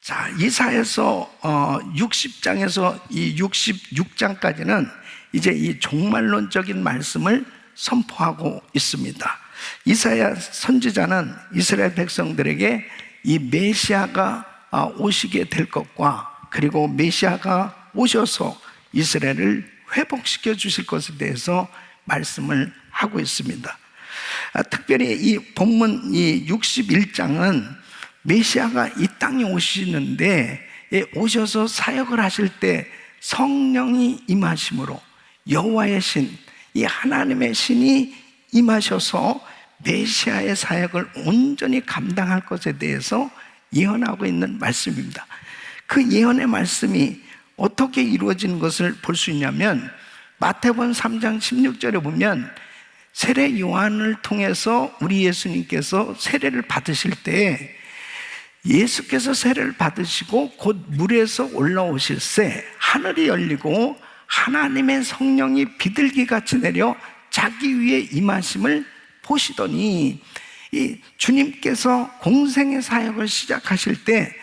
자, 이사야서 60장에서 이 66장까지는 이제 이 종말론적인 말씀을 선포하고 있습니다. 이사야 선지자는 이스라엘 백성들에게 이 메시아가 오시게 될 것과, 그리고 메시아가 오셔서 이스라엘을 회복시켜 주실 것에 대해서 말씀을 하고 있습니다. 특별히 이 본문 이 61장은 메시아가 이 땅에 오시는데, 오셔서 사역을 하실 때 성령이 임하심으로 여호와의 신, 이 하나님의 신이 임하셔서 메시아의 사역을 온전히 감당할 것에 대해서 예언하고 있는 말씀입니다. 그 예언의 말씀이 어떻게 이루어지는 것을 볼 수 있냐면, 마태복음 3장 16절에 보면 세례 요한을 통해서 우리 예수님께서 세례를 받으실 때, 예수께서 세례를 받으시고 곧 물에서 올라오실새 하늘이 열리고 하나님의 성령이 비둘기같이 내려 자기 위에 임하심을 보시더니, 이 주님께서 공생의 사역을 시작하실 때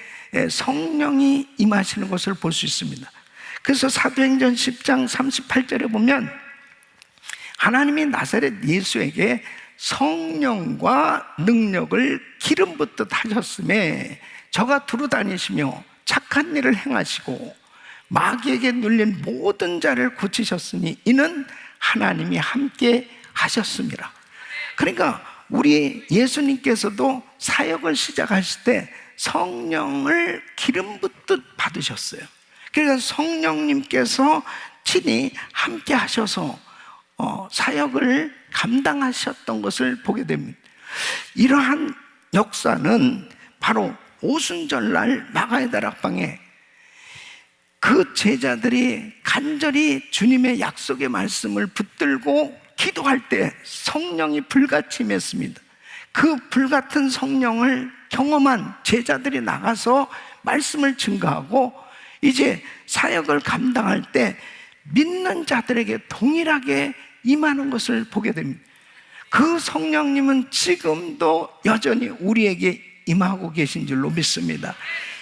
성령이 임하시는 것을 볼 수 있습니다. 그래서 사도행전 10장 38절에 보면 하나님이 나사렛 예수에게 성령과 능력을 기름 붓듯 하셨음에 저가 두루 다니시며 착한 일을 행하시고 마귀에게 눌린 모든 자를 고치셨으니 이는 하나님이 함께 하셨습니다. 그러니까 우리 예수님께서도 사역을 시작하실 때 성령을 기름 붓듯 받으셨어요. 그러니까 성령님께서 친히 함께 하셔서 사역을 감당하셨던 것을 보게 됩니다. 이러한 역사는 바로 오순절날 마가의 다락방에 그 제자들이 간절히 주님의 약속의 말씀을 붙들고 기도할 때 성령이 불같이 임했습니다. 그 불같은 성령을 경험한 제자들이 나가서 말씀을 증거하고 이제 사역을 감당할 때 믿는 자들에게 동일하게 임하는 것을 보게 됩니다. 그 성령님은 지금도 여전히 우리에게 임하고 계신 줄로 믿습니다.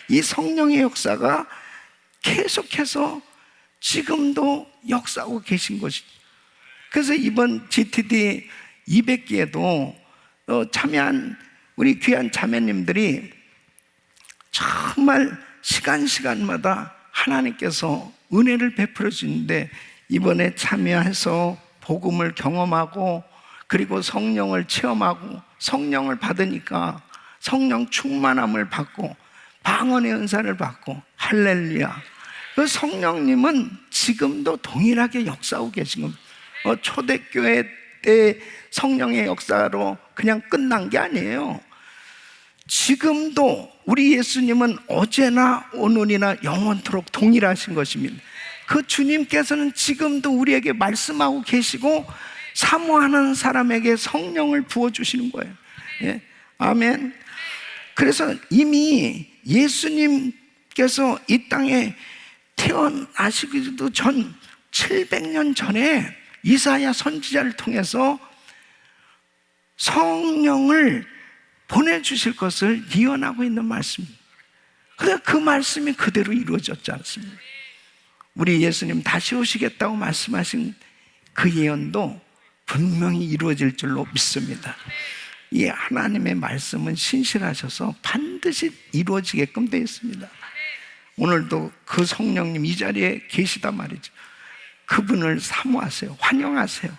이 성령의 역사가 계속해서 지금도 역사하고 계신 것이죠. 그래서 이번 GTD 200기에도 참여한 우리 귀한 자매님들이 정말 시간마다 하나님께서 은혜를 베풀어 주시는데, 이번에 참여해서 복음을 경험하고 그리고 성령을 체험하고 성령을 받으니까 성령 충만함을 받고 방언의 은사를 받고, 할렐루야. 그 성령님은 지금도 동일하게 역사하고 계신 겁니다. 초대교회 때 성령의 역사로 그냥 끝난 게 아니에요. 지금도 우리 예수님은 어제나 오늘이나 영원토록 동일하신 것입니다. 그 주님께서는 지금도 우리에게 말씀하고 계시고 사모하는 사람에게 성령을 부어주시는 거예요. 예? 아멘. 그래서 이미 예수님께서 이 땅에 태어나시기도 전 700년 전에 이사야 선지자를 통해서 성령을 보내주실 것을 예언하고 있는 말씀입니다. 그래서 그 말씀이 그대로 이루어졌지 않습니까? 우리 예수님 다시 오시겠다고 말씀하신 그 예언도 분명히 이루어질 줄로 믿습니다. 이 하나님의 말씀은 신실하셔서 반드시 이루어지게끔 되어 있습니다. 오늘도 그 성령님 이 자리에 계시단 말이죠. 그분을 사모하세요. 환영하세요.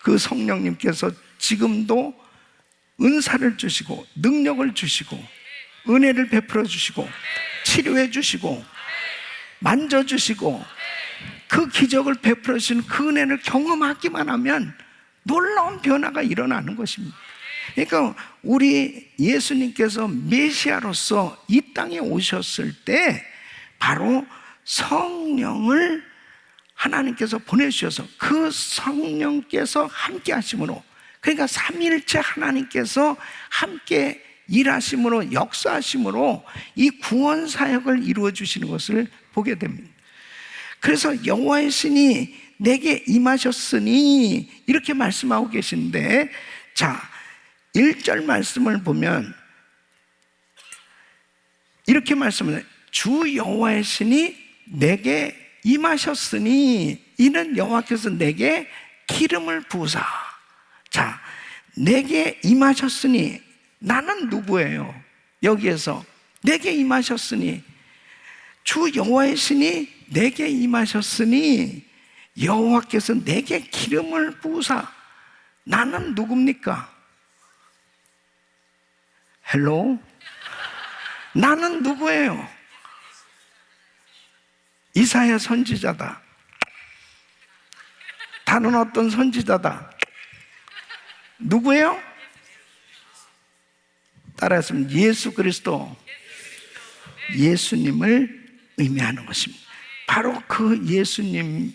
그 성령님께서 지금도 은사를 주시고 능력을 주시고 은혜를 베풀어 주시고 치료해 주시고 만져주시고 그 기적을 베풀어 주시는 그 은혜를 경험하기만 하면 놀라운 변화가 일어나는 것입니다. 그러니까 우리 예수님께서 메시아로서 이 땅에 오셨을 때 바로 성령을 하나님께서 보내주셔서 그 성령께서 함께 하심으로, 그러니까 삼위일체 하나님께서 함께 일하심으로 역사하심으로 이 구원 사역을 이루어 주시는 것을 보게 됩니다. 그래서 여호와의 신이 내게 임하셨으니 이렇게 말씀하고 계신데, 자 1절 말씀을 보면 이렇게 말씀해요. 주 여호와의 신이 내게 임하셨으니 이는 여호와께서 내게 기름을 부으사. 자, 내게 임하셨으니 나는 누구예요? 여기에서 내게 임하셨으니, 주 여호와의 신이 내게 임하셨으니 여호와께서 내게 기름을 부으사. 나는 누굽니까? 헬로? 나는 누구예요? 이사야 선지자다. 다른 어떤 선지자다. 누구예요? 따라했으면 예수 그리스도, 예수님을 의미하는 것입니다. 바로 그 예수님이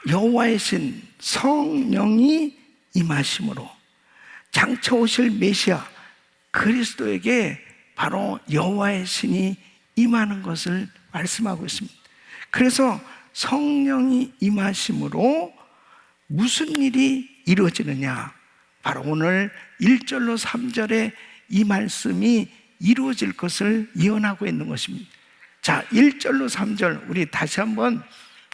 여호와의 신 성령이 임하심으로 장차 오실 메시아 그리스도에게 바로 여호와의 신이 임하는 것을 말씀하고 있습니다. 그래서 성령이 임하심으로 무슨 일이 이루어지느냐? 바로 오늘 1절로 3절에 이 말씀이 이루어질 것을 예언하고 있는 것입니다. 자, 1절로 3절 우리 다시 한번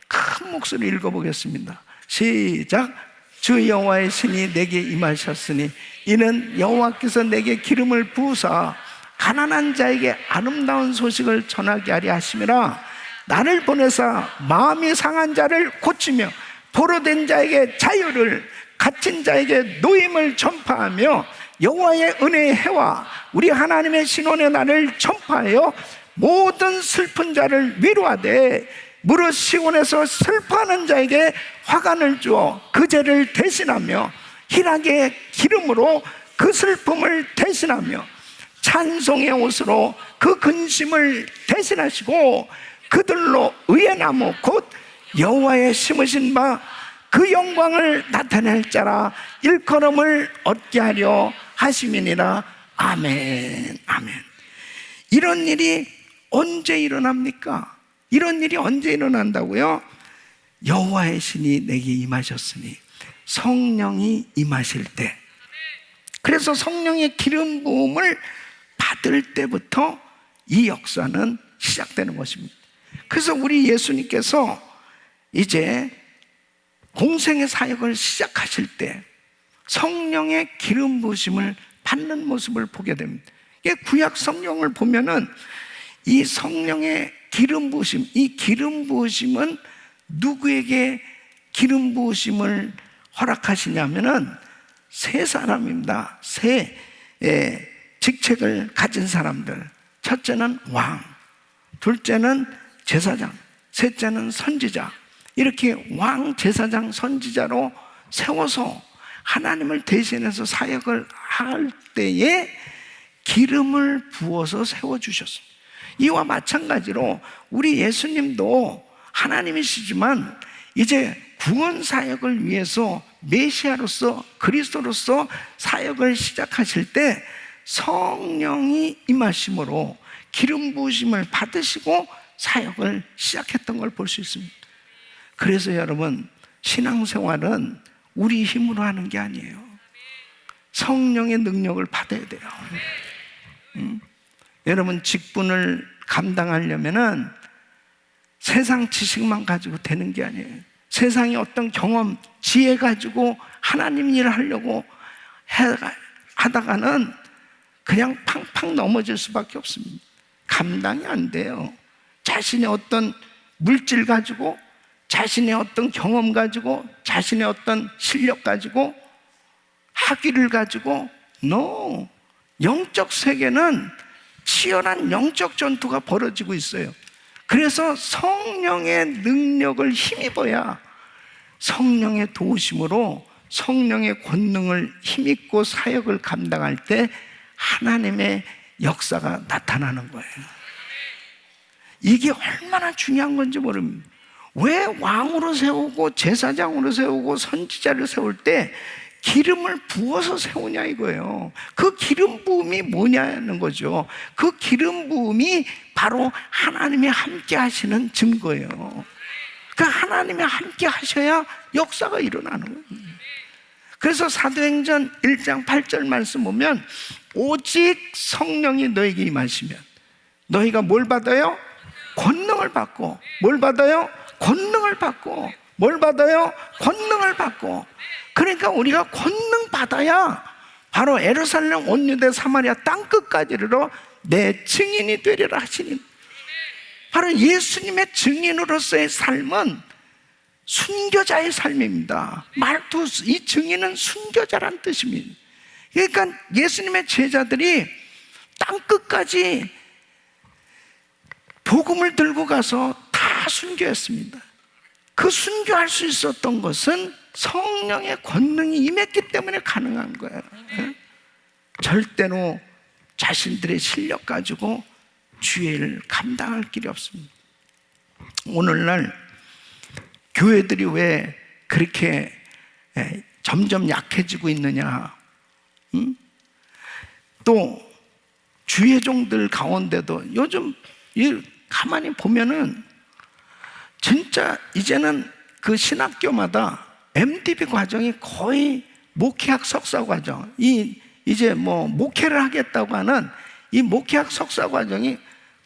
큰 목소리로 읽어보겠습니다. 시작. 주 여호와의 신이 내게 임하셨으니 이는 여호와께서 내게 기름을 부으사 가난한 자에게 아름다운 소식을 전하게 하려 하심이라. 나를 보내사 마음이 상한 자를 고치며 포로된 자에게 자유를, 갇힌 자에게 노임을 전파하며 여호와의 은혜의 해와 우리 하나님의 신원의 날을 전파하여 모든 슬픈 자를 위로하되 무릇 시온에서 슬퍼하는 자에게 화관을 주어 그 죄를 대신하며 희락의 기름으로 그 슬픔을 대신하며 찬송의 옷으로 그 근심을 대신하시고 그들로 의의 나무 곧 여호와의 심으신 바 그 영광을 나타낼 자라 일컬음을 얻게 하려 하심이니라. 아멘. 아멘. 이런 일이 언제 일어납니까? 이런 일이 언제 일어난다고요? 여호와의 신이 내게 임하셨으니, 성령이 임하실 때, 그래서 성령의 기름 부음을 받을 때부터 이 역사는 시작되는 것입니다. 그래서 우리 예수님께서 이제 공생의 사역을 시작하실 때 성령의 기름 부으심을 받는 모습을 보게 됩니다. 구약 성경을 보면은 이 성령의 기름 부으심, 이 기름 부으심은 누구에게 기름 부으심을 허락하시냐면은 세 사람입니다. 세 직책을 가진 사람들. 첫째는 왕, 둘째는 제사장, 셋째는 선지자. 이렇게 왕, 제사장, 선지자로 세워서 하나님을 대신해서 사역을 할 때에 기름을 부어서 세워주셨습니다. 이와 마찬가지로 우리 예수님도 하나님이시지만 이제 구원 사역을 위해서 메시아로서 그리스도로서 사역을 시작하실 때 성령이 임하심으로 기름 부으심을 받으시고 사역을 시작했던 걸 볼 수 있습니다. 그래서 여러분, 신앙생활은 우리 힘으로 하는 게 아니에요. 성령의 능력을 받아야 돼요. 여러분, 직분을 감당하려면은 세상 지식만 가지고 되는 게 아니에요. 세상의 어떤 경험, 지혜 가지고 하나님 일을 하려고 하다가는 그냥 팡팡 넘어질 수밖에 없습니다. 감당이 안 돼요. 자신의 어떤 물질 가지고, 자신의 어떤 경험 가지고, 자신의 어떤 실력 가지고, 학위를 가지고, no. 영적 세계는 치열한 영적 전투가 벌어지고 있어요. 그래서 성령의 능력을 힘입어야 성령의 도우심으로 성령의 권능을 힘입고 사역을 감당할 때 하나님의 역사가 나타나는 거예요. 이게 얼마나 중요한 건지 모릅니다. 왜 왕으로 세우고 제사장으로 세우고 선지자를 세울 때 기름을 부어서 세우냐 이거예요. 그 기름 부음이 뭐냐는 거죠. 그 기름 부음이 바로 하나님이 함께 하시는 증거예요. 그 하나님이 함께 하셔야 역사가 일어나는 거예요. 그래서 사도행전 1장 8절 말씀 보면 오직 성령이 너에게 임하시면 너희가 뭘 받아요? 권능을 받고. 뭘 받아요? 권능을 받고. 뭘 받아요? 권능을 받고. 그러니까 우리가 권능 받아야 바로 예루살렘 온 유대 사마리아 땅끝까지 이르러 내 증인이 되리라 하시니, 바로 예수님의 증인으로서의 삶은 순교자의 삶입니다. 말도 이 증인은 순교자란 뜻입니다. 그러니까 예수님의 제자들이 땅끝까지 복음을 들고 가서 다 순교했습니다. 그 순교할 수 있었던 것은 성령의 권능이 임했기 때문에 가능한 거예요. 절대로 자신들의 실력 가지고 주의 일을 감당할 길이 없습니다. 오늘날 교회들이 왜 그렇게 점점 약해지고 있느냐? 또 주의 종들 가운데도 요즘 가만히 보면은 진짜 이제는 그 신학교마다 MDB 과정이 거의 목회학 석사 과정, 이제 뭐 목회를 하겠다고 하는 이 목회학 석사 과정이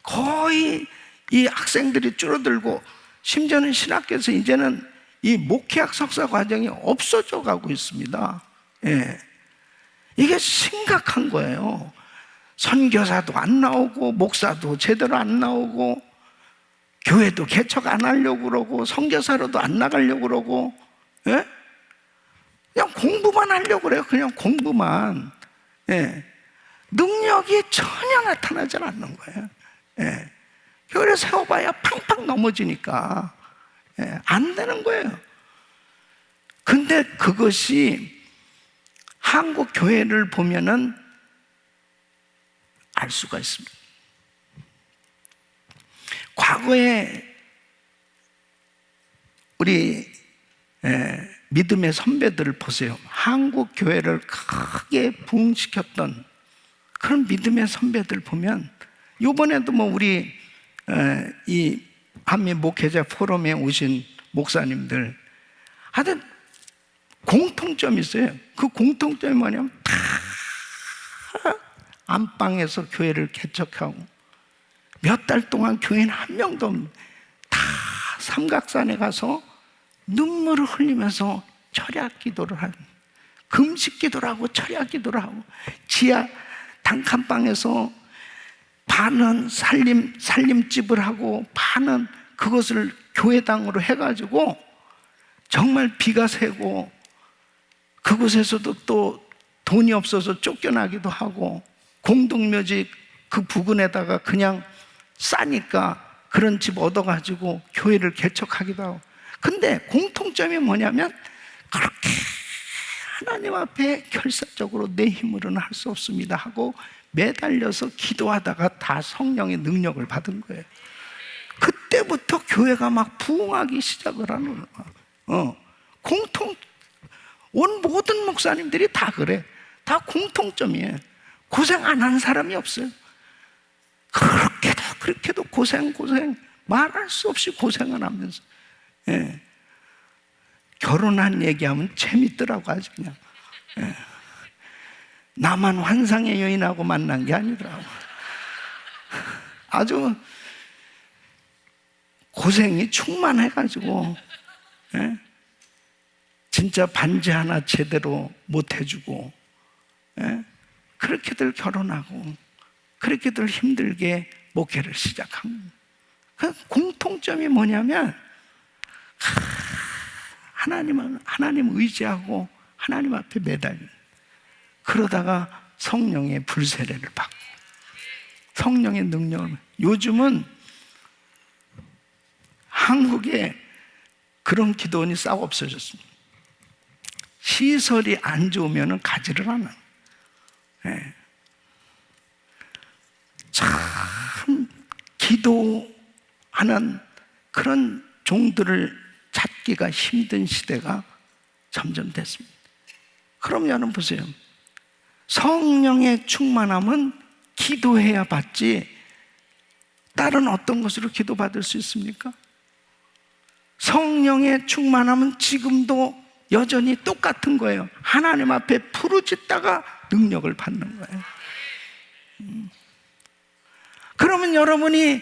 거의 이 학생들이 줄어들고, 심지어는 신학교에서 이제는 이 목회학 석사 과정이 없어져 가고 있습니다. 예. 이게 심각한 거예요. 선교사도 안 나오고 목사도 제대로 안 나오고 교회도 개척 안 하려고 그러고 선교사로도 안 나가려고 그러고, 예? 그냥 공부만 하려고 그래요. 그냥 공부만. 예. 능력이 전혀 나타나지 않는 거예요. 예. 교회를 세워봐야 팡팡 넘어지니까 안 되는 거예요. 근데 그것이 한국 교회를 보면은 알 수가 있습니다. 과거에 우리 믿음의 선배들을 보세요. 한국 교회를 크게 부흥시켰던 그런 믿음의 선배들 보면, 이번에도 뭐 우리 이 한미 목회자 포럼에 오신 목사님들 하여튼 공통점이 있어요. 그 공통점이 뭐냐면 다 안방에서 교회를 개척하고 몇 달 동안 교인 한 명도 없는, 다 삼각산에 가서 눈물을 흘리면서 철야 기도를 하고 금식 기도를 하고 철야 기도를 하고, 지하 단칸방에서 반은 살림집을 하고 반은 그것을 교회당으로 해가지고 정말 비가 새고 그곳에서도 또 돈이 없어서 쫓겨나기도 하고, 공동묘지 그 부근에다가 그냥 싸니까 그런 집 얻어가지고 교회를 개척하기도 하고. 근데 공통점이 뭐냐면 그렇게 하나님 앞에 결사적으로 내 힘으로는 할 수 없습니다 하고 매달려서 기도하다가 다 성령의 능력을 받은 거예요. 그때부터 교회가 막 부흥하기 시작을 하는 거예요. 온 모든 목사님들이 다 그래. 다 공통점이에요. 고생 안 한 사람이 없어요. 그렇게도 고생 말할 수 없이 고생을 하면서, 예. 결혼한 얘기하면 재밌더라고 아주 그냥. 예. 나만 환상의 여인하고 만난 게 아니더라고. 아주 고생이 충만해가지고, 예? 진짜 반지 하나 제대로 못 해주고, 예? 그렇게들 결혼하고 그렇게들 힘들게 목회를 시작한 그 공통점이 뭐냐면 하나님 의지하고 하나님 앞에 매달려, 그러다가 성령의 불세례를 받고 성령의 능력을. 요즘은 한국에 그런 기도원이 싹 없어졌습니다. 시설이 안 좋으면 가지를 않아요. 네. 참 기도하는 그런 종들을 찾기가 힘든 시대가 점점 됐습니다. 그럼 여러분 보세요. 성령의 충만함은 기도해야 받지 다른 어떤 것으로 기도받을 수 있습니까? 성령의 충만함은 지금도 여전히 똑같은 거예요. 하나님 앞에 부르짖다가 능력을 받는 거예요. 그러면 여러분이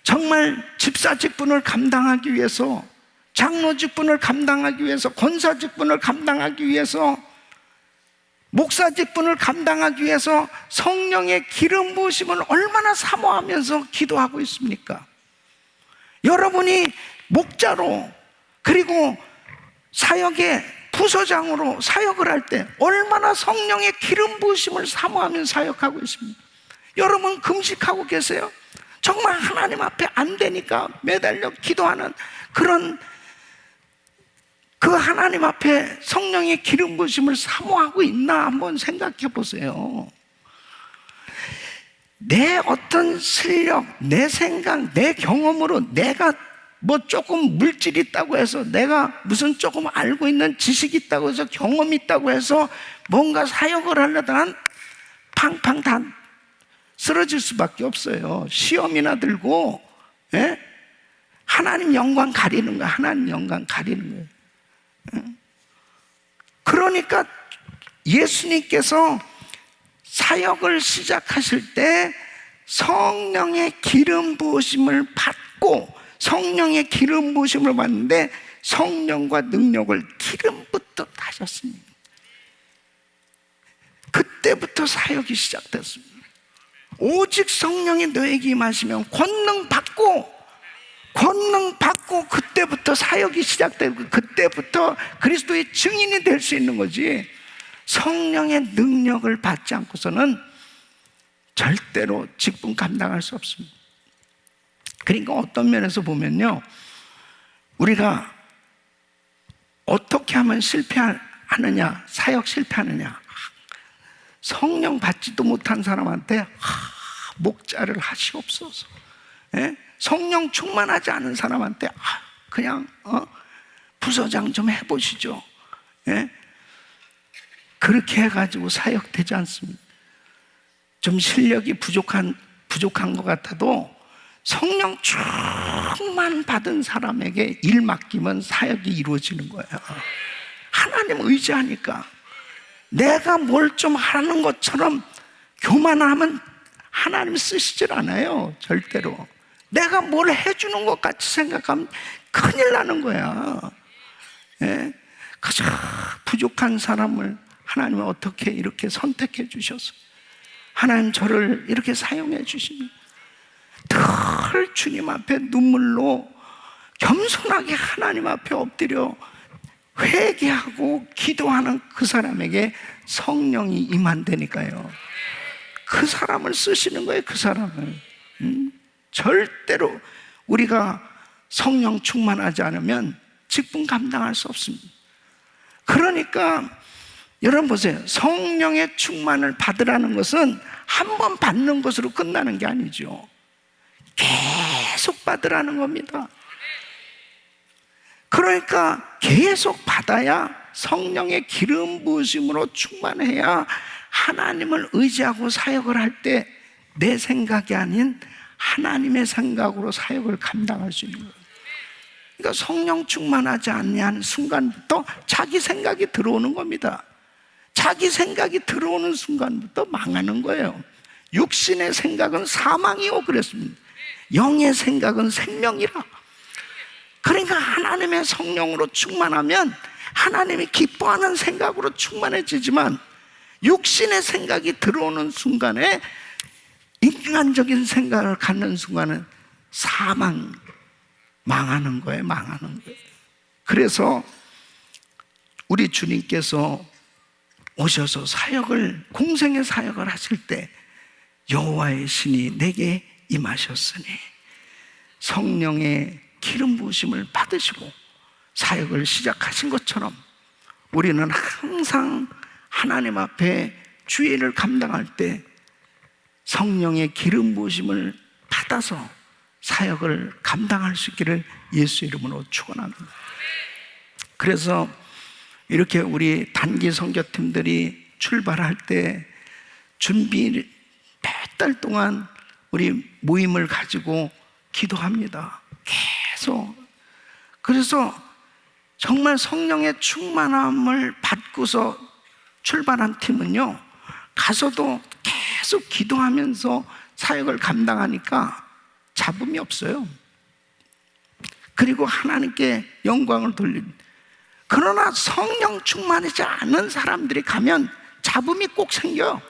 정말 집사 직분을 감당하기 위해서, 장로 직분을 감당하기 위해서, 권사 직분을 감당하기 위해서, 목사 직분을 감당하기 위해서 성령의 기름 부으심을 얼마나 사모하면서 기도하고 있습니까? 여러분이 목자로, 그리고 사역의 부서장으로 사역을 할 때 얼마나 성령의 기름 부으심을 사모하며 사역하고 있습니다. 여러분 금식하고 계세요? 정말 하나님 앞에 안 되니까 매달려 기도하는 그런 그 하나님 앞에 성령의 기름 부으심을 사모하고 있나 한번 생각해 보세요. 내 어떤 실력, 내 생각, 내 경험으로 내가 뭐 조금 물질이 있다고 해서, 내가 무슨 조금 알고 있는 지식이 있다고 해서, 경험이 있다고 해서 뭔가 사역을 하려다간 팡팡 다 쓰러질 수밖에 없어요. 시험이나 들고, 예? 하나님 영광 가리는 거예요. 하나님 영광 가리는 거예요. 그러니까 예수님께서 사역을 시작하실 때 성령의 기름 부으심을 받고, 성령의 기름 부으심을 받는데 성령과 능력을 기름부터 다셨습니다. 그때부터 사역이 시작됐습니다. 오직 성령이 너에게 임하시면 권능 받고 그때부터 사역이 시작되고, 그때부터 그리스도의 증인이 될 수 있는 거지, 성령의 능력을 받지 않고서는 절대로 직분 감당할 수 없습니다. 그러니까 어떤 면에서 보면요, 우리가 어떻게 하면 실패하느냐, 사역 실패하느냐, 성령 받지도 못한 사람한테 목자를 하시옵소서, 예? 성령 충만하지 않은 사람한테 그냥 부서장 좀 해보시죠, 예? 그렇게 해가지고 사역되지 않습니다. 좀 실력이 부족한 것 같아도 성령 충만 받은 사람에게 일 맡기면 사역이 이루어지는 거예요. 하나님 의지하니까. 내가 뭘 좀 하는 것처럼 교만하면 하나님 쓰시질 않아요, 절대로. 내가 뭘 해주는 것 같이 생각하면 큰일 나는 거야. 예? 가장 부족한 사람을 하나님은 어떻게 이렇게 선택해 주셔서 하나님 저를 이렇게 사용해 주시니 늘 주님 앞에 눈물로 겸손하게 하나님 앞에 엎드려 회개하고 기도하는 그 사람에게 성령이 임한다니까요. 그 사람을 쓰시는 거예요, 그 사람을. 절대로 우리가 성령 충만하지 않으면 직분 감당할 수 없습니다. 그러니까 여러분 보세요. 성령의 충만을 받으라는 것은 한 번 받는 것으로 끝나는 게 아니죠. 계속 받으라는 겁니다. 그러니까 계속 받아야, 성령의 기름 부으심으로 충만해야 하나님을 의지하고 사역을 할 때 내 생각이 아닌 하나님의 생각으로 사역을 감당할 수 있는 거예요. 그러니까 성령 충만하지 않는 순간부터 자기 생각이 들어오는 겁니다. 자기 생각이 들어오는 순간부터 망하는 거예요. 육신의 생각은 사망이요 그랬습니다. 영의 생각은 생명이라. 그러니까 하나님의 성령으로 충만하면 하나님이 기뻐하는 생각으로 충만해지지만, 육신의 생각이 들어오는 순간에, 인간적인 생각을 갖는 순간은 망하는 거예요. 그래서 우리 주님께서 오셔서 공생의 사역을 하실 때 여호와의 신이 내게 임하셨으니 성령의 기름 부으심을 받으시고 사역을 시작하신 것처럼 우리는 항상 하나님 앞에 주일을 감당할 때 성령의 기름 부으심을 받아서 사역을 감당할 수 있기를 예수 이름으로 축원합니다. 그래서 이렇게 우리 단기 선교팀들이 출발할 때 준비 몇 달 동안 우리 모임을 가지고 기도합니다. 계속. 그래서 정말 성령의 충만함을 받고서 출발한 팀은요, 가서도 계속 기도하면서 사역을 감당하니까 잡음이 없어요. 그리고 하나님께 영광을 돌린. 그러나 성령 충만하지 않은 사람들이 가면 잡음이 꼭 생겨요.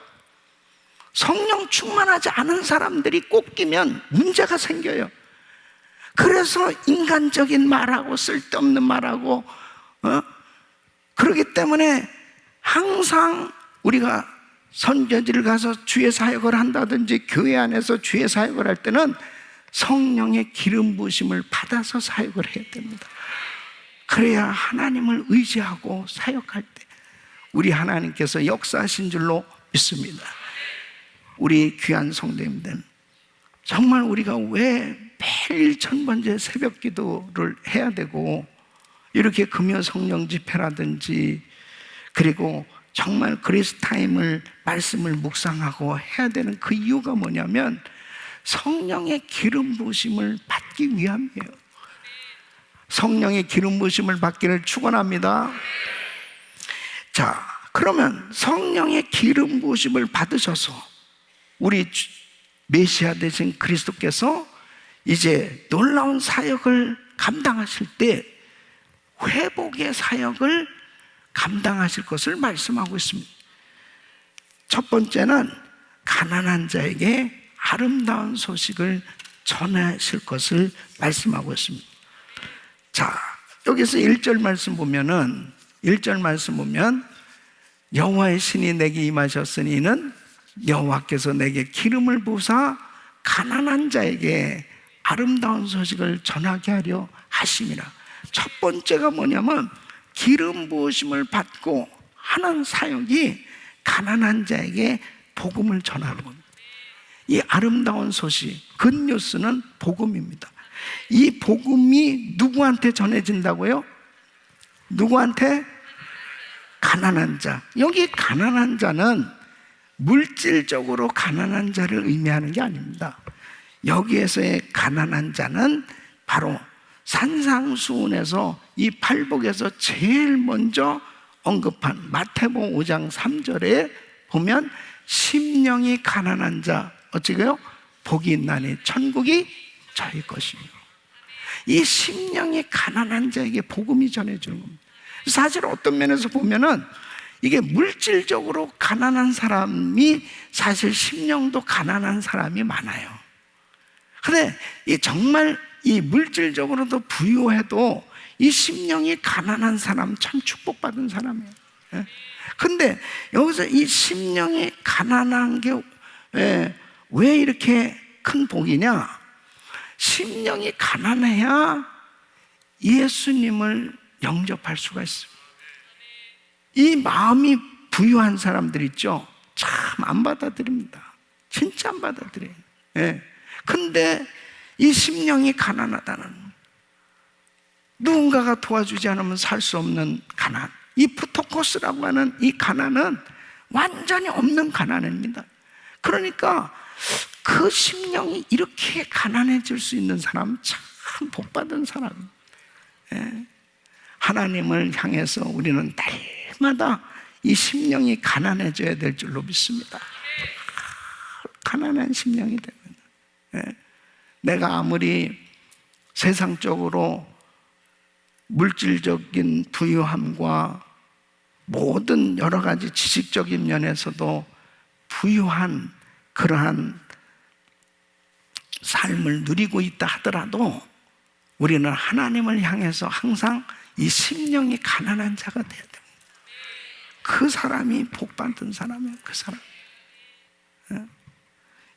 성령 충만하지 않은 사람들이 꼭 끼면 문제가 생겨요. 그래서 인간적인 말하고 쓸데없는 말하고 그렇기 때문에 항상 우리가 선교지를 가서 주의 사역을 한다든지 교회 안에서 주의 사역을 할 때는 성령의 기름 부으심을 받아서 사역을 해야 됩니다. 그래야 하나님을 의지하고 사역할 때 우리 하나님께서 역사하신 줄로 믿습니다. 우리 귀한 성도님들, 정말 우리가 왜 매일 1000번째 새벽 기도를 해야 되고 이렇게 금요 성령 집회라든지 그리고 정말 그리스 타임을 말씀을 묵상하고 해야 되는 그 이유가 뭐냐면 성령의 기름 부으심을 받기 위함이에요. 성령의 기름 부으심을 받기를 축원합니다. 자, 그러면 성령의 기름 부으심을 받으셔서 우리 메시아 되신 그리스도께서 이제 놀라운 사역을 감당하실 때 회복의 사역을 감당하실 것을 말씀하고 있습니다. 첫 번째는 가난한 자에게 아름다운 소식을 전하실 것을 말씀하고 있습니다. 자, 여기서 1절 말씀 보면 여호와의 신이 내게 임하셨으니 이는 여호와께서 내게 기름을 부으사 가난한 자에게 아름다운 소식을 전하게 하려 하심이라. 첫 번째가 뭐냐면 기름 부으심을 받고 하는 사역이 가난한 자에게 복음을 전하는 겁니다. 이 아름다운 소식, 굿뉴스는 복음입니다. 이 복음이 누구한테 전해진다고요? 누구한테? 가난한 자. 여기 가난한 자는 물질적으로 가난한 자를 의미하는 게 아닙니다. 여기에서의 가난한 자는 바로 산상수훈에서 이 팔복에서 제일 먼저 언급한 마태복음 5장 3절에 보면 심령이 가난한 자 어찌고요? 복이 있나니 천국이 저희 것이요. 이 심령이 가난한 자에게 복음이 전해지는 겁니다. 사실 어떤 면에서 보면은 이게 물질적으로 가난한 사람이 사실 심령도 가난한 사람이 많아요. 근데 정말 이 물질적으로도 부유해도 이 심령이 가난한 사람 참 축복받은 사람이에요. 근데 여기서 이 심령이 가난한 게 왜 이렇게 큰 복이냐? 심령이 가난해야 예수님을 영접할 수가 있어요. 이 마음이 부유한 사람들 있죠? 참 안 받아들입니다. 진짜 안 받아들여요. 근데 이 심령이 가난하다는, 누군가가 도와주지 않으면 살 수 없는 가난, 이 프토코스라고 하는 이 가난은 완전히 없는 가난입니다. 그러니까 그 심령이 이렇게 가난해질 수 있는 사람은 참 복받은 사람입니다. 하나님을 향해서 우리는 날마다 이 심령이 가난해져야 될 줄로 믿습니다. 가난한 심령이 되면 내가 아무리 세상적으로 물질적인 부유함과 모든 여러 가지 지식적인 면에서도 부유한 그러한 삶을 누리고 있다 하더라도 우리는 하나님을 향해서 항상 이 심령이 가난한 자가 돼야 됩니다. 그 사람이 복받은 사람이에요. 그 사람.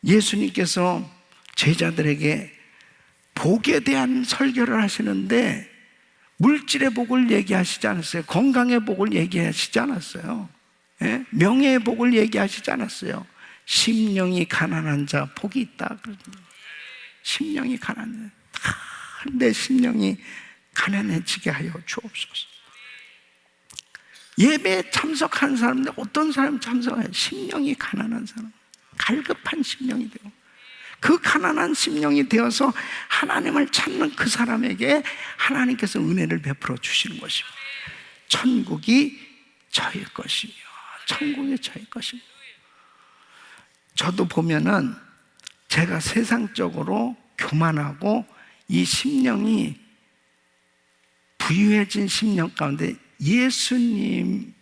예수님께서 제자들에게 복에 대한 설교를 하시는데 물질의 복을 얘기하시지 않았어요. 건강의 복을 얘기하시지 않았어요. 명예의 복을 얘기하시지 않았어요. 심령이 가난한 자 복이 있다. 심령이 가난해. 내 심령이 가난해지게 하여 주옵소서. 예배에 참석한 사람들, 어떤 사람이 참석해요? 심령이 가난한 사람, 갈급한 심령이 되고, 그 가난한 심령이 되어서 하나님을 찾는 그 사람에게 하나님께서 은혜를 베풀어 주시는 것입니다. 천국이 저의 것이며 천국이 저의 것입니다. 저도 보면은 제가 세상적으로 교만하고 이 심령이 부유해진 심령 가운데 예수님을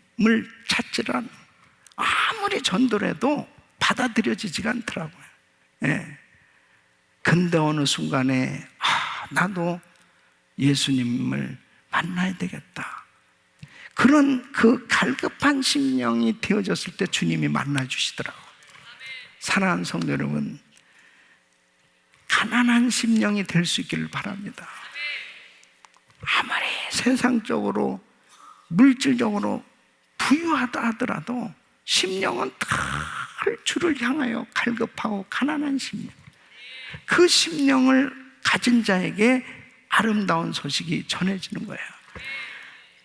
찾지를 않아요. 아무리 전도를 해도 받아들여지지가 않더라고요. 예. 근데 어느 순간에 나도 예수님을 만나야 되겠다. 그런 그 갈급한 심령이 되어졌을 때 주님이 만나주시더라고요. 사랑하는 성도 여러분, 가난한 심령이 될 수 있기를 바랍니다. 아무리 세상적으로 물질적으로 부유하다 하더라도 심령은 늘 주를 향하여 갈급하고 가난한 심령, 그 심령을 가진 자에게 아름다운 소식이 전해지는 거예요.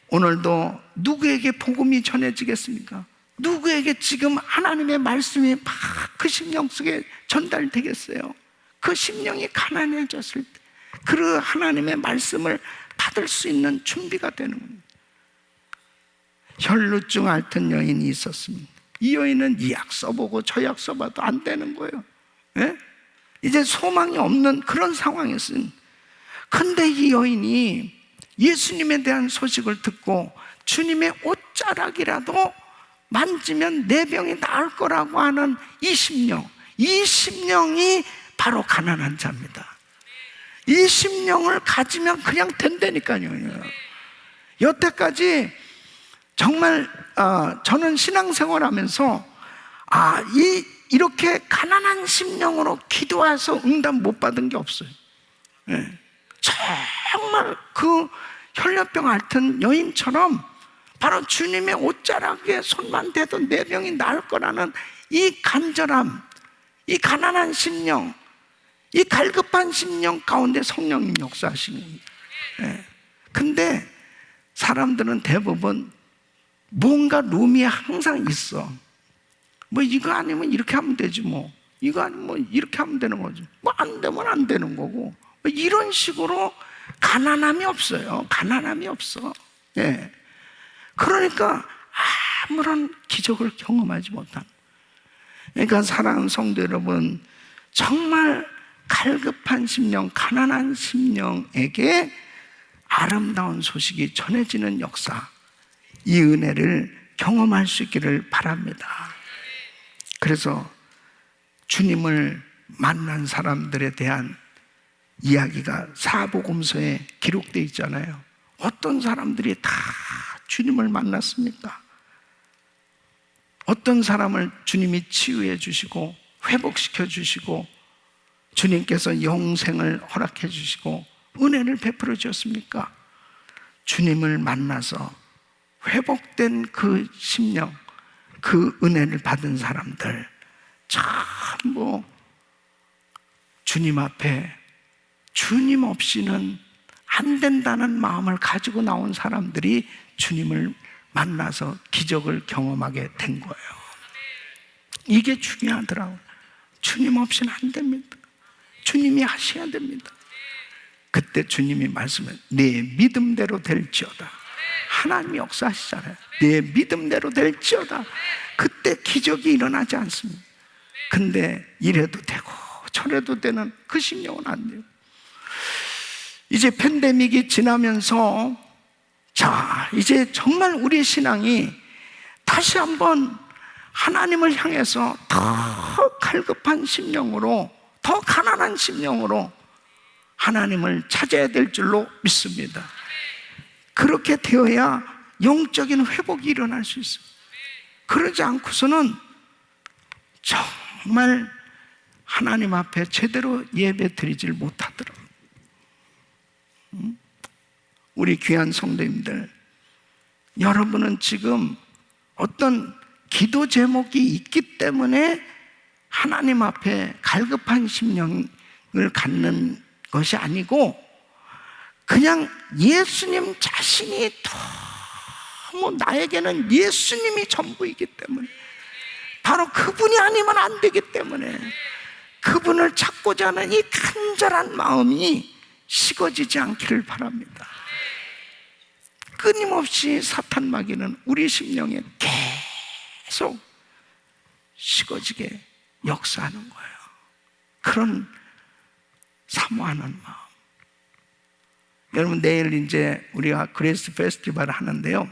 오늘도 누구에게 복음이 전해지겠습니까? 누구에게 지금 하나님의 말씀이 막 그 심령 속에 전달되겠어요? 그 심령이 가난해졌을 때 그 하나님의 말씀을 받을 수 있는 준비가 되는 겁니다. 혈루증 앓던 여인이 있었습니다. 이 여인은 이 약 써보고 저 약 써봐도 안 되는 거예요. 예? 이제 소망이 없는 그런 상황이었습니다. 근데 이 여인이 예수님에 대한 소식을 듣고 주님의 옷자락이라도 만지면 내 병이 나을 거라고 하는 이 심령이 바로 가난한 자입니다. 이 심령을 가지면 그냥 된다니까요. 여태까지 정말 저는 신앙생활 하면서 이렇게 가난한 심령으로 기도해서 응답 못 받은 게 없어요. 네. 정말 그 혈류병 앓던 여인처럼 바로 주님의 옷자락에 손만 대도 내 병이 나을 거라는 이 간절함, 이 가난한 심령, 이 갈급한 심령 가운데 성령님 역사하시는 겁니다. 네. 근데 사람들은 대부분 뭔가 룸이 항상 있어. 뭐 이거 아니면 이렇게 하면 되지 뭐. 이거 아니면 뭐 이렇게 하면 되는 거지. 뭐 안 되면 안 되는 거고. 뭐 이런 식으로 가난함이 없어요. 가난함이 없어. 예. 그러니까 아무런 기적을 경험하지 못한. 그러니까 사랑하는 성도 여러분, 정말 갈급한 심령, 가난한 심령에게 아름다운 소식이 전해지는 역사, 이 은혜를 경험할 수 있기를 바랍니다. 그래서 주님을 만난 사람들에 대한 이야기가 사복음서에 기록되어 있잖아요. 어떤 사람들이 다 주님을 만났습니까? 어떤 사람을 주님이 치유해 주시고 회복시켜 주시고 주님께서 영생을 허락해 주시고 은혜를 베풀어 주셨습니까? 주님을 만나서 회복된 그 심령, 그 은혜를 받은 사람들, 전부 주님 앞에 주님 없이는 안 된다는 마음을 가지고 나온 사람들이 주님을 만나서 기적을 경험하게 된 거예요. 이게 중요하더라고요. 주님 없이는 안 됩니다. 주님이 하셔야 됩니다. 그때 주님이 말씀해, 내 믿음대로 될지어다. 하나님이 역사하시잖아요. 내 믿음대로 될지어다. 그때 기적이 일어나지 않습니다. 근데 이래도 되고 저래도 되는 그 심령은 안 돼요. 이제 팬데믹이 지나면서 이제 정말 우리 신앙이 다시 한번 하나님을 향해서 더 갈급한 심령으로, 더 가난한 심령으로 하나님을 찾아야 될 줄로 믿습니다. 그렇게 되어야 영적인 회복이 일어날 수 있어요. 그러지 않고서는 정말 하나님 앞에 제대로 예배 드리질 못하더라고요. 우리 귀한 성도님들, 여러분은 지금 어떤 기도 제목이 있기 때문에 하나님 앞에 갈급한 심령을 갖는 것이 아니고 그냥 예수님 자신이 너무 나에게는 예수님이 전부이기 때문에, 바로 그분이 아니면 안 되기 때문에 그분을 찾고자 하는 이 간절한 마음이 식어지지 않기를 바랍니다. 끊임없이 사탄 마귀는 우리 심령에 계속 식어지게 역사하는 거예요. 그런 사모하는 마음. 여러분, 내일 이제 우리가 그레이스 페스티벌을 하는데요,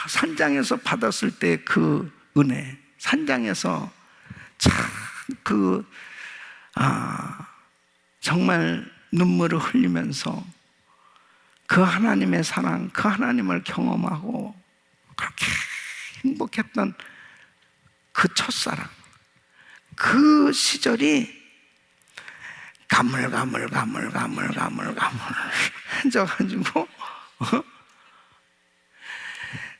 산장에서 받았을 때 그 은혜, 산장에서 참 정말 눈물을 흘리면서 그 하나님의 사랑, 그 하나님을 경험하고 그렇게 행복했던 그 첫사랑, 그 시절이 해져가지고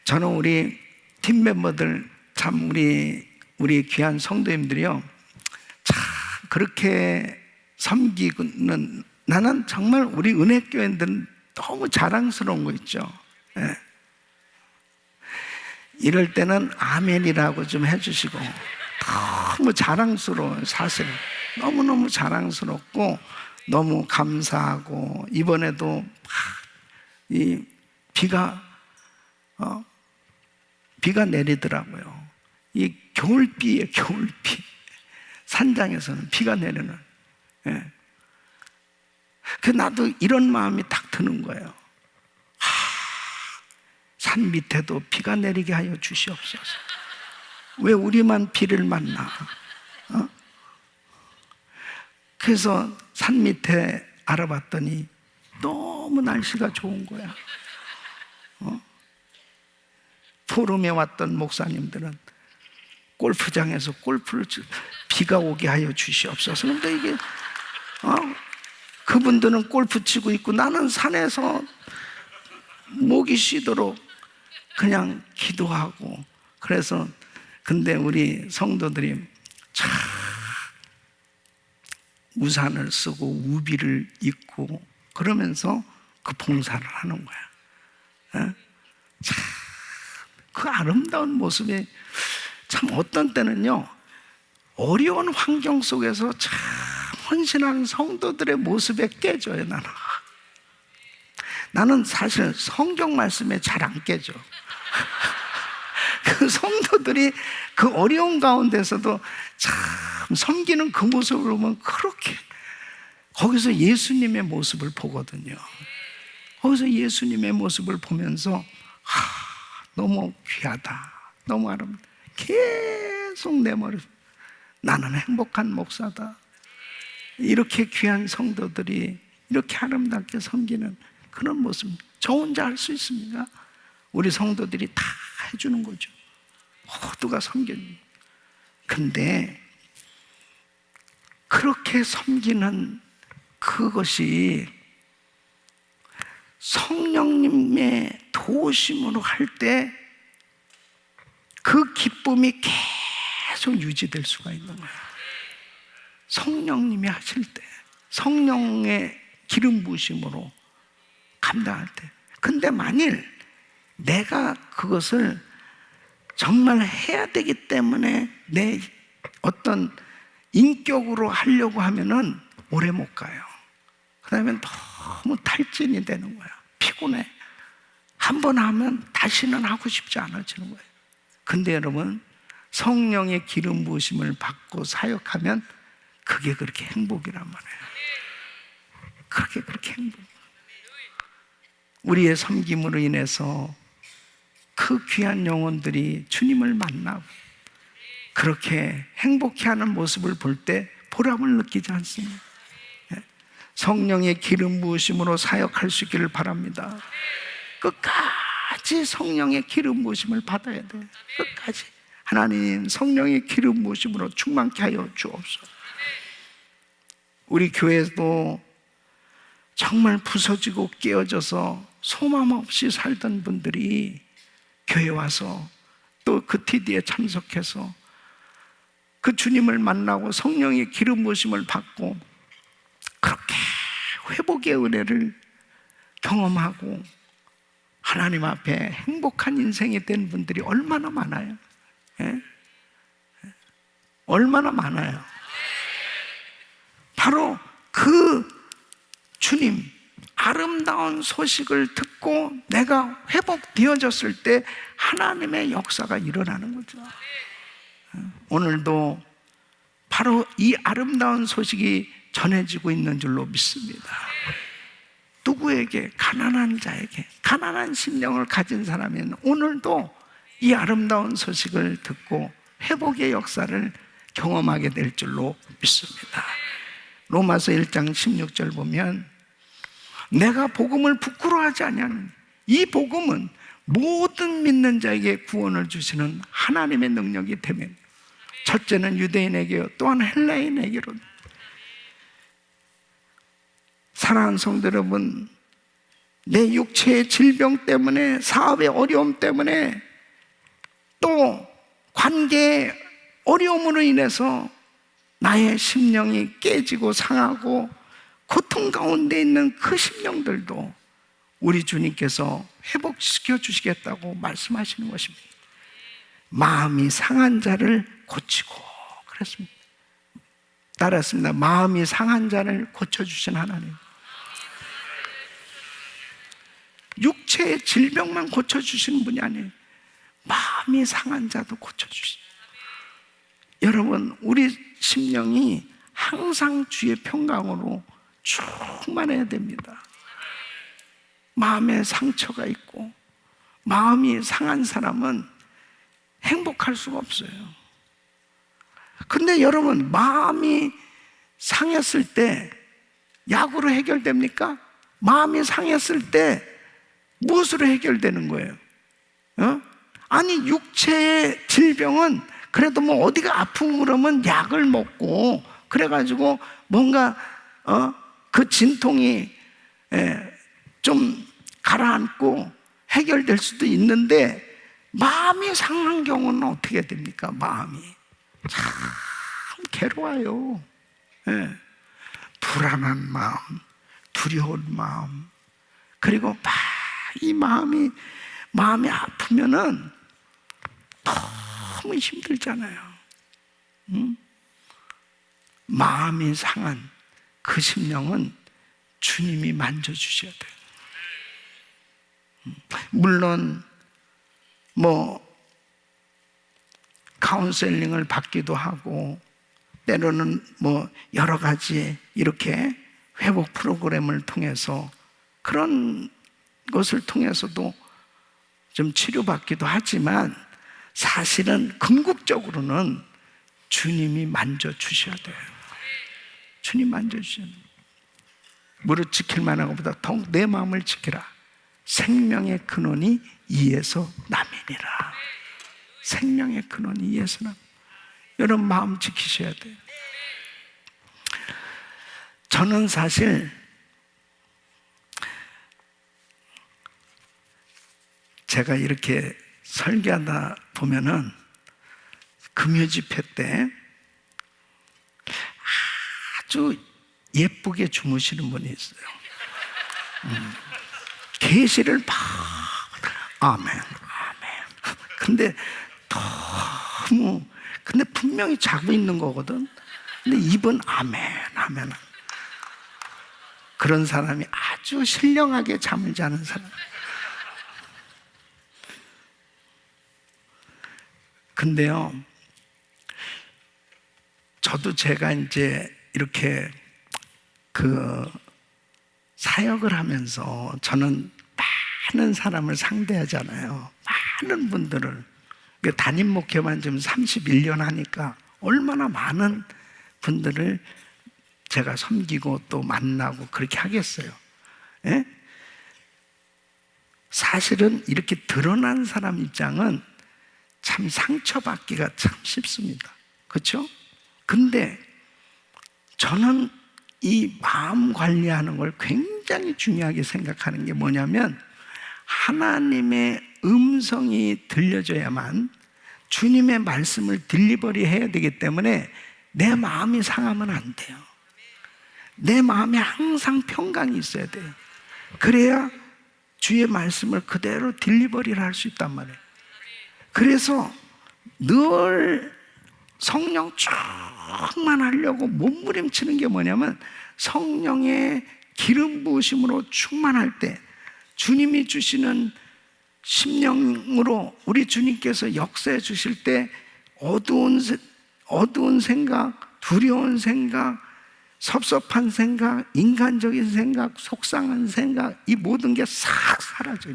저는 우리 팀 멤버들 참 우리 귀한 성도님들이요, 참 그렇게 섬기는, 나는 정말 우리 은혜교회들은 너무 자랑스러운 거 있죠. 예. 이럴 때는 아멘이라고 좀 해주시고, 너무 자랑스러워요. 사실 너무너무 자랑스럽고 너무 감사하고, 이번에도 이 비가 내리더라고요. 이 겨울비예요, 겨울비. 산장에서는 비가 내리는. 예. 그 나도 이런 마음이 딱 드는 거예요. 산 밑에도 비가 내리게 하여 주시옵소서. 왜 우리만 비를 만나? 그래서 산 밑에 알아봤더니 너무 날씨가 좋은 거야. 포럼에 왔던 목사님들은 골프장에서 골프를 비가 오게 하여 주시옵소서. 그런데 이게 그분들은 골프 치고 있고 나는 산에서 목이 쉬도록 그냥 기도하고. 그래서 근데 우리 성도들이 참 우산을 쓰고 우비를 입고 그러면서 그 봉사를 하는 거야. 참 그 아름다운 모습이 참 어떤 때는요, 어려운 환경 속에서 참 헌신하는 성도들의 모습에 깨져요. 나는 사실 성경 말씀에 잘 안 깨져. 그 성도들이 그 어려운 가운데서도 참 섬기는 그 모습을 보면 그렇게 거기서 예수님의 모습을 보거든요. 거기서 예수님의 모습을 보면서 너무 귀하다, 너무 아름다워. 계속 내 머리, 나는 행복한 목사다. 이렇게 귀한 성도들이 이렇게 아름답게 섬기는 그런 모습, 저 혼자 할 수 있습니까? 우리 성도들이 다 해주는 거죠. 모두가 섬기는. 근데 그렇게 섬기는 그것이 성령님의 도우심으로 할 때 그 기쁨이 계속 유지될 수가 있는 거예요. 성령님이 하실 때, 성령의 기름 부으심으로 감당할 때. 근데 만일 내가 그것을 정말 해야 되기 때문에 내 어떤 인격으로 하려고 하면은 오래 못 가요. 그 다음에 너무 탈진이 되는 거야. 피곤해. 한 번 하면 다시는 하고 싶지 않아지는 거예요. 근데 여러분, 성령의 기름 부으심을 받고 사역하면 그게 그렇게 행복이란 말이에요. 그렇게 행복. 우리의 섬김으로 인해서 그 귀한 영혼들이 주님을 만나고 그렇게 행복해하는 모습을 볼 때 보람을 느끼지 않습니까? 성령의 기름 부으심으로 사역할 수 있기를 바랍니다. 끝까지 성령의 기름 부으심을 받아야 돼요. 끝까지. 하나님, 성령의 기름 부으심으로 충만케 하여 주옵소서. 우리 교회도 정말 부서지고 깨어져서 소망 없이 살던 분들이 교회 와서 또 그 TD에 참석해서 그 주님을 만나고 성령의 기름 부으심을 받고 그렇게 회복의 은혜를 경험하고 하나님 앞에 행복한 인생이 된 분들이 얼마나 많아요. 예? 얼마나 많아요. 바로 그 주님 아름다운 소식을 듣고 내가 회복되어졌을 때 하나님의 역사가 일어나는 거죠. 오늘도 바로 이 아름다운 소식이 전해지고 있는 줄로 믿습니다. 누구에게? 가난한 자에게, 가난한 심령을 가진 사람은 오늘도 이 아름다운 소식을 듣고 회복의 역사를 경험하게 될 줄로 믿습니다. 로마서 1장 16절 보면 내가 복음을 부끄러워하지 아니하는, 이 복음은 모든 믿는 자에게 구원을 주시는 하나님의 능력이 되면, 첫째는 유대인에게요, 또한 헬라인에게로. 사랑하는 성도 여러분, 내 육체의 질병 때문에, 사업의 어려움 때문에, 또 관계의 어려움으로 인해서 나의 심령이 깨지고 상하고 고통 가운데 있는 그 심령들도 우리 주님께서 회복시켜 주시겠다고 말씀하시는 것입니다. 마음이 상한 자를 고치고, 그랬습니다. 따랐습니다. 마음이 상한 자를 고쳐주신 하나님. 육체의 질병만 고쳐주시는 분이 아니에요. 마음이 상한 자도 고쳐주시죠. 여러분, 우리 심령이 항상 주의 평강으로 충만해야 됩니다. 마음에 상처가 있고 마음이 상한 사람은 행복할 수가 없어요. 근데 여러분, 마음이 상했을 때 약으로 해결됩니까? 마음이 상했을 때 무엇으로 해결되는 거예요? 아니, 육체의 질병은 그래도 뭐 어디가 아프고 그러면 약을 먹고 그래가지고 뭔가 그 진통이 좀 가라앉고 해결될 수도 있는데, 마음이 상한 경우는 어떻게 됩니까? 마음이 참 괴로워요. 불안한 마음, 두려운 마음, 그리고 막 이 마음이 아프면은 너무 힘들잖아요. 마음이 상한 그 심령은 주님이 만져주셔야 돼요. 물론 뭐 카운셀링을 받기도 하고, 때로는 뭐 여러 가지 이렇게 회복 프로그램을 통해서, 그런 것을 통해서도 좀 치료받기도 하지만, 사실은 궁극적으로는 주님이 만져주셔야 돼요. 주님 만져주셔야 돼요. 무릇 지킬 만한 것보다 더욱 내 마음을 지키라. 생명의 근원이 이에서 남이니라. 생명의 근원이 이에서 남. 여러분, 마음 지키셔야 돼요. 저는 사실 제가 이렇게 설교하다 보면은 금요 집회 때 아주 예쁘게 주무시는 분이 있어요. 계시를 막 아멘, 아멘. 근데 분명히 자고 있는 거거든. 근데 입은 아멘, 아멘. 그런 사람이 아주 신령하게 잠을 자는 사람. 근데요, 저도 제가 이제 이렇게 그 사역을 하면서 저는 많은 사람을 상대하잖아요. 많은 분들을. 담임 목회만 지금 31년 하니까 얼마나 많은 분들을 제가 섬기고 또 만나고 그렇게 하겠어요. 예? 사실은 이렇게 드러난 사람 입장은 참 상처받기가 참 쉽습니다. 그렇죠? 근데 저는 이 마음 관리하는 걸 굉장히 중요하게 생각하는 게 뭐냐면, 하나님의 음성이 들려줘야만 주님의 말씀을 딜리버리 해야 되기 때문에 내 마음이 상하면 안 돼요. 내 마음에 항상 평강이 있어야 돼요. 그래야 주의 말씀을 그대로 딜리버리를 할 수 있단 말이에요. 그래서 늘 성령 충만하려고 몸부림치는 게 뭐냐면, 성령의 기름 부으심으로 충만할 때, 주님이 주시는 심령으로 우리 주님께서 역사해 주실 때 어두운 생각, 두려운 생각, 섭섭한 생각, 인간적인 생각, 속상한 생각, 이 모든 게 싹 사라져요.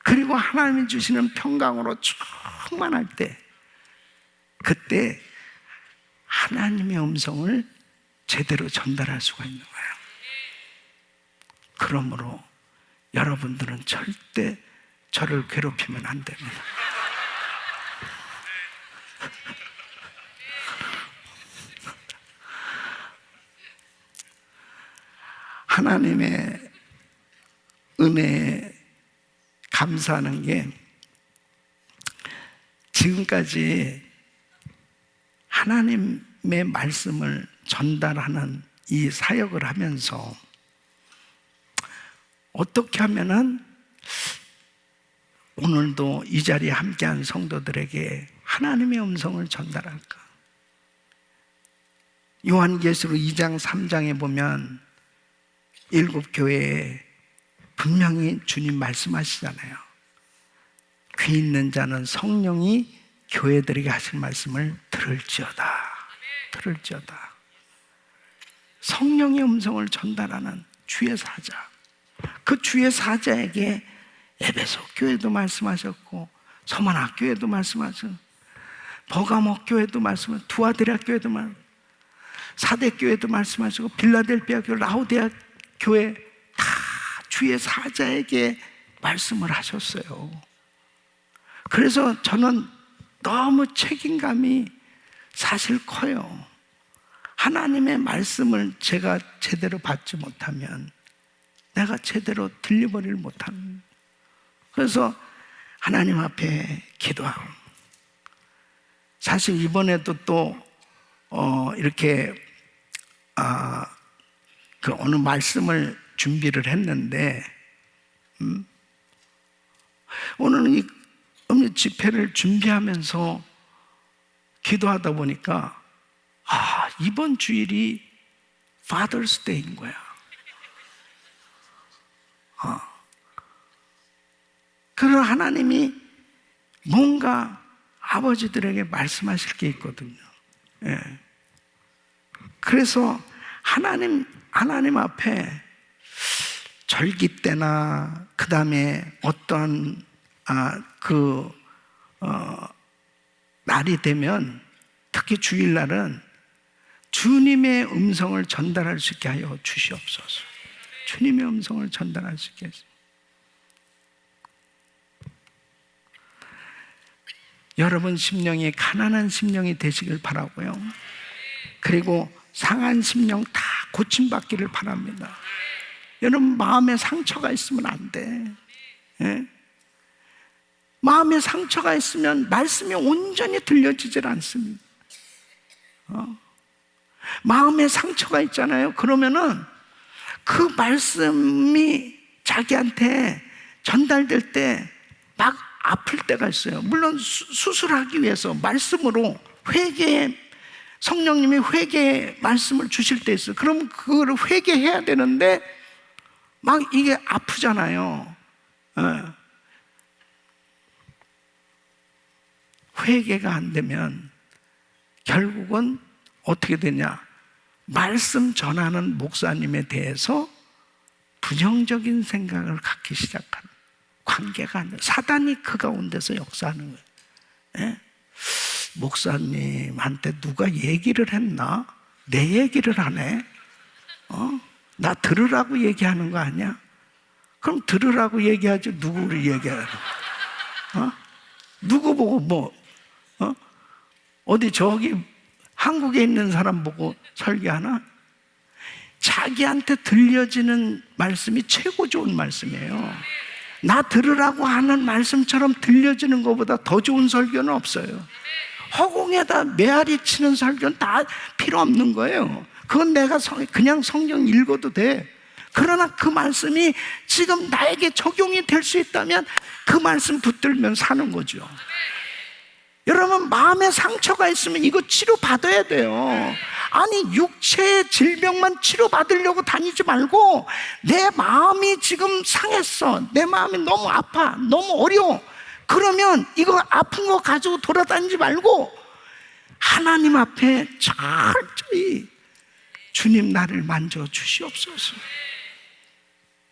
그리고 하나님이 주시는 평강으로 충만할 때, 그때 하나님의 음성을 제대로 전달할 수가 있는 거예요. 그러므로 여러분들은 절대 저를 괴롭히면 안 됩니다. 하나님의 은혜에 감사하는 게, 지금까지 하나님의 말씀을 전달하는 이 사역을 하면서 어떻게 하면은 오늘도 이 자리에 함께한 성도들에게 하나님의 음성을 전달할까? 요한계시록 2장 3장에 보면 7교회에 분명히 주님 말씀하시잖아요. 귀 있는 자는 성령이 교회들에게 하실 말씀을 들을지어다. 들을지어다. 성령의 음성을 전달하는 주의 사자, 그 주의 사자에게 에베소 교회도 말씀하셨고, 서만학 교회도 말씀하셨고, 버가모 교회도 말씀하셨고, 두아드라 교회도 말씀하셨고, 사대 교회도 말씀하시고, 빌라델피아 교회, 라오디아 교회 다 주의 사자에게 말씀을 하셨어요. 그래서 저는 너무 책임감이 사실 커요. 하나님의 말씀을 제가 제대로 받지 못하면 내가 제대로 들려버리를 못하는, 그래서 하나님 앞에 기도하고, 사실 이번에도 또 이렇게 그 어느 말씀을 준비를 했는데, 오늘은 이 음력 집회를 준비하면서 기도하다 보니까 이번 주일이 Father's Day인 거야. 그런 하나님이 뭔가 아버지들에게 말씀하실 게 있거든요. 예. 그래서 하나님 앞에 절기 때나 그 다음에 어떤 날이 되면, 특히 주일날은 주님의 음성을 전달할 수 있게 하여 주시옵소서. 주님의 음성을 전달할 수 있게 하시옵소서. 여러분 심령이 가난한 심령이 되시길 바라고요. 그리고 상한 심령 다 고침받기를 바랍니다. 여러분 마음에 상처가 있으면 안 돼. 예? 마음에 상처가 있으면 말씀이 온전히 들려지질 않습니다. 마음에 상처가 있잖아요. 그러면은 그 말씀이 자기한테 전달될 때 막 아플 때가 있어요. 물론 수술하기 위해서 말씀으로 성령님이 회개의 말씀을 주실 때 있어요. 그럼 그거를 회개해야 되는데 막 이게 아프잖아요. 회개가 안 되면 결국은 어떻게 되냐? 말씀 전하는 목사님에 대해서 부정적인 생각을 갖기 시작하는, 관계가 안 돼. 사단이 그 가운데서 역사하는 거예요. 예? 목사님한테 누가 얘기를 했나? 내 얘기를 하네? 나 들으라고 얘기하는 거 아니야? 그럼 들으라고 얘기하지 누구를 얘기하라? 누구 보고 어디 저기 한국에 있는 사람 보고 설교하나? 자기한테 들려지는 말씀이 최고 좋은 말씀이에요. 나 들으라고 하는 말씀처럼 들려지는 것보다 더 좋은 설교는 없어요. 허공에다 메아리 치는 설교는 다 필요 없는 거예요. 그건 내가 그냥 성경 읽어도 돼. 그러나 그 말씀이 지금 나에게 적용이 될 수 있다면 그 말씀 붙들면 사는 거죠. 여러분, 마음에 상처가 있으면 이거 치료받아야 돼요. 아니, 육체의 질병만 치료받으려고 다니지 말고, 내 마음이 지금 상했어, 내 마음이 너무 아파, 너무 어려워, 그러면 이거 아픈 거 가지고 돌아다니지 말고 하나님 앞에 철저히 주님, 나를 만져주시옵소서.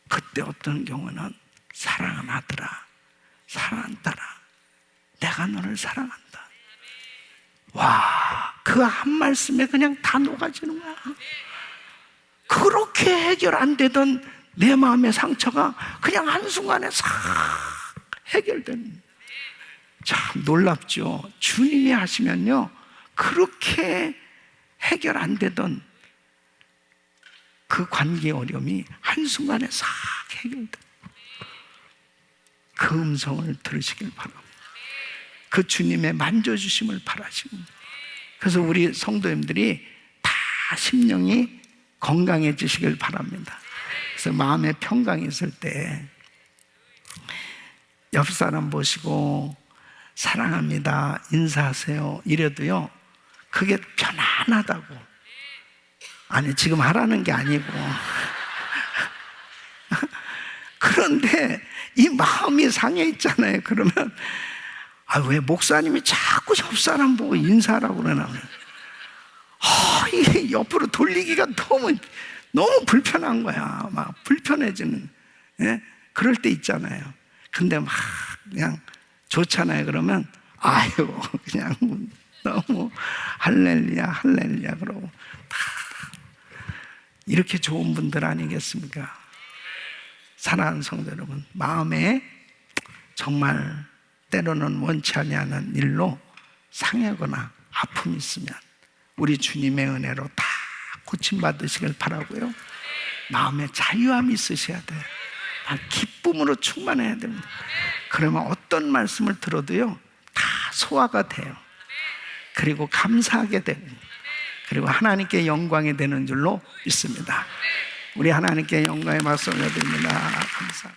그때 어떤 경우는 사랑하는 아들아, 사랑하는 딸아, 내가 너를 사랑한다. 와, 그 한 말씀에 그냥 다 녹아지는 거야. 그렇게 해결 안 되던 내 마음의 상처가 그냥 한순간에 싹 해결되는. 참 놀랍죠. 주님이 하시면요, 그렇게 해결 안 되던 그 관계의 어려움이 한순간에 싹 해결돼. 그 음성을 들으시길 바랍니다. 그 주님의 만져주심을 바라시고. 그래서 우리 성도님들이 다 심령이 건강해지시길 바랍니다. 그래서 마음의 평강이 있을 때 옆 사람 보시고 사랑합니다, 인사하세요 이래도요, 그게 편안하다고. 아니, 지금 하라는 게 아니고 그런데 이 마음이 상해 있잖아요. 그러면 왜 목사님이 자꾸 옆 사람 보고 인사하라고 그러나. 이게 옆으로 돌리기가 너무 불편한 거야. 막 불편해지는, 예? 그럴 때 있잖아요. 근데 막 그냥 좋잖아요. 그러면 그냥 너무 할렐루야 할렐루야 그러고 다 이렇게 좋은 분들 아니겠습니까? 사랑하는 성도 여러분, 마음에 정말 때로는 원치 아니하는 일로 상하거나 아픔이 있으면 우리 주님의 은혜로 다 고침받으시길 바라고요. 마음에 자유함이 있으셔야 돼요. 기쁨으로 충만해야 됩니다. 그러면 어떤 말씀을 들어도요, 다 소화가 돼요. 그리고 감사하게 되고, 그리고 하나님께 영광이 되는 줄로 믿습니다. 우리 하나님께 영광의 말씀 올려드립니다. 감사합니다.